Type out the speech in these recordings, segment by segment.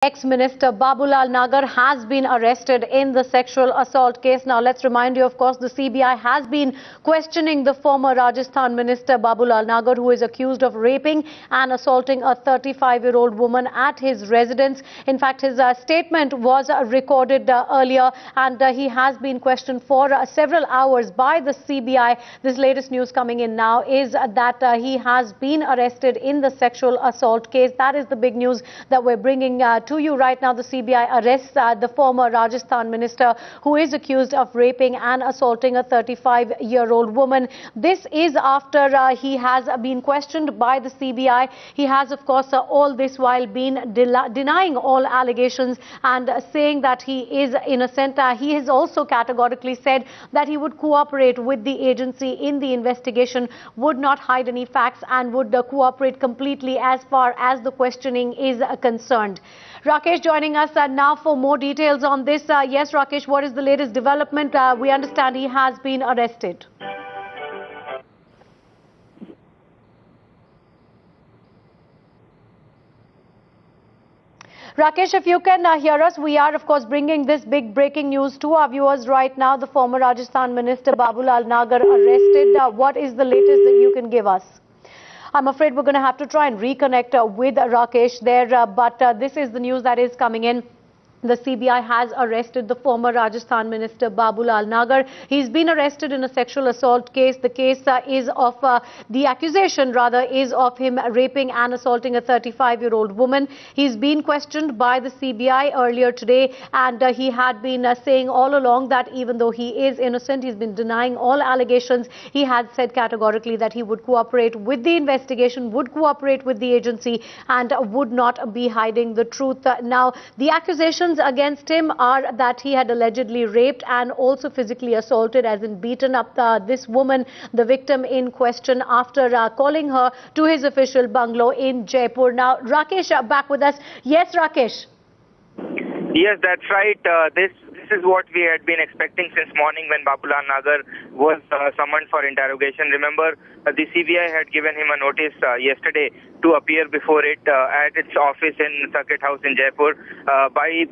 Ex-Minister Babulal Nagar has been arrested in the sexual assault case. Now, let's remind you, of course, the CBI has been questioning the former Rajasthan Minister Babulal Nagar, who is accused of raping and assaulting a 35-year-old woman at his residence. In fact, his statement was recorded earlier, and he has been questioned for several hours by the CBI. This latest news coming in now is that he has been arrested in the sexual assault case. That is the big news that we're bringing to you right now. The CBI arrests the former Rajasthan minister who is accused of raping and assaulting a 35-year-old woman. This is after he has been questioned by the CBI. He has, of course, all this while been denying all allegations and saying that he is innocent. He has also categorically said that he would cooperate with the agency in the investigation, would not hide any facts, and would cooperate completely as far as the questioning is concerned. Rakesh joining us now for more details on this. Yes, Rakesh, what is the latest development? We understand he has been arrested. Rakesh, if you can hear us, we are, of course, bringing this big breaking news to our viewers right now. The former Rajasthan minister Babulal Nagar arrested. What is the latest that you can give us? I'm afraid we're going to have to try and reconnect with Rakesh there, but this is the news that is coming in. The CBI has arrested the former Rajasthan minister Babulal Nagar. He's been arrested in a sexual assault case. The case is of the accusation rather is of him raping and assaulting a 35-year-old woman. He's been questioned by the CBI earlier today, and he had been saying all along that even though he is innocent, he's been denying all allegations. He had said categorically that he would cooperate with the investigation, would cooperate with the agency, and would not be hiding the truth. Now, the accusations against him are that he had allegedly raped and also physically assaulted, as in beaten up this woman, the victim in question, after calling her to his official bungalow in Jaipur. Now, Rakesh, back with us. Yes, Rakesh. Yes, that's right. This is what we had been expecting since morning when Babulal Nagar was summoned for interrogation. Remember, the CBI had given him a notice yesterday to appear before it at its office in Circuit House in Jaipur by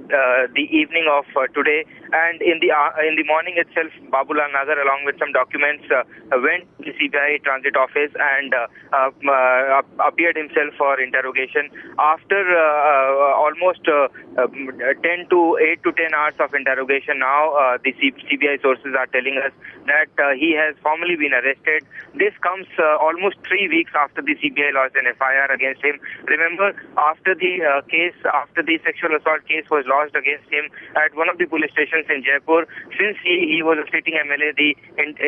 the evening of today. And in the morning itself, Babulal Nagar, along with some documents, went to the CBI transit office and appeared himself for interrogation. After almost 8 to 10 hours of interrogation, now the CBI sources are telling us that he has formally been arrested. This comes almost 3 weeks after the CBI lodged an FIR against him. Remember, after the sexual assault case was lodged against him at one of the police stations in Jaipur, since he was a sitting MLA, the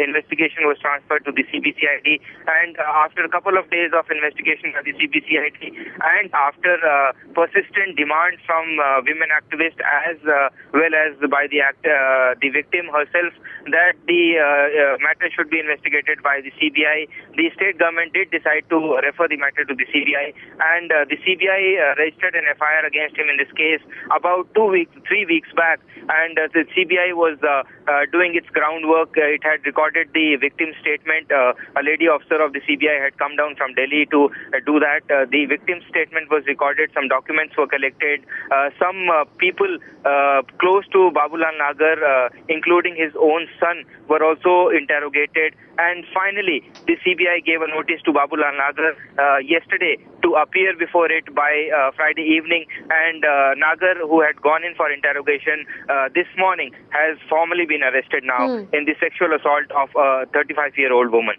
investigation was transferred to the CBCID, and after a couple of days of investigation by the CBCID, and after persistent demands from women activists as well as by the victim herself that the matter should be investigated by the CBI, the state government did decide to refer the matter to the CBI, and the CBI registered an FIR against him in this case about 3 weeks back, and the CBI was doing its groundwork. It had recorded the victim's statement. A lady officer of the CBI had come down from Delhi to do that. The victim's statement was recorded. Some documents were collected. Some people close to Babulal Nagar, including his own son, were also interrogated. And finally, the CBI gave a notice to Babulal Nagar yesterday to appear before it by Friday evening. And Nagar, who had gone in for interrogation this morning, has formally been arrested now in the sexual assault of a 35-year-old woman.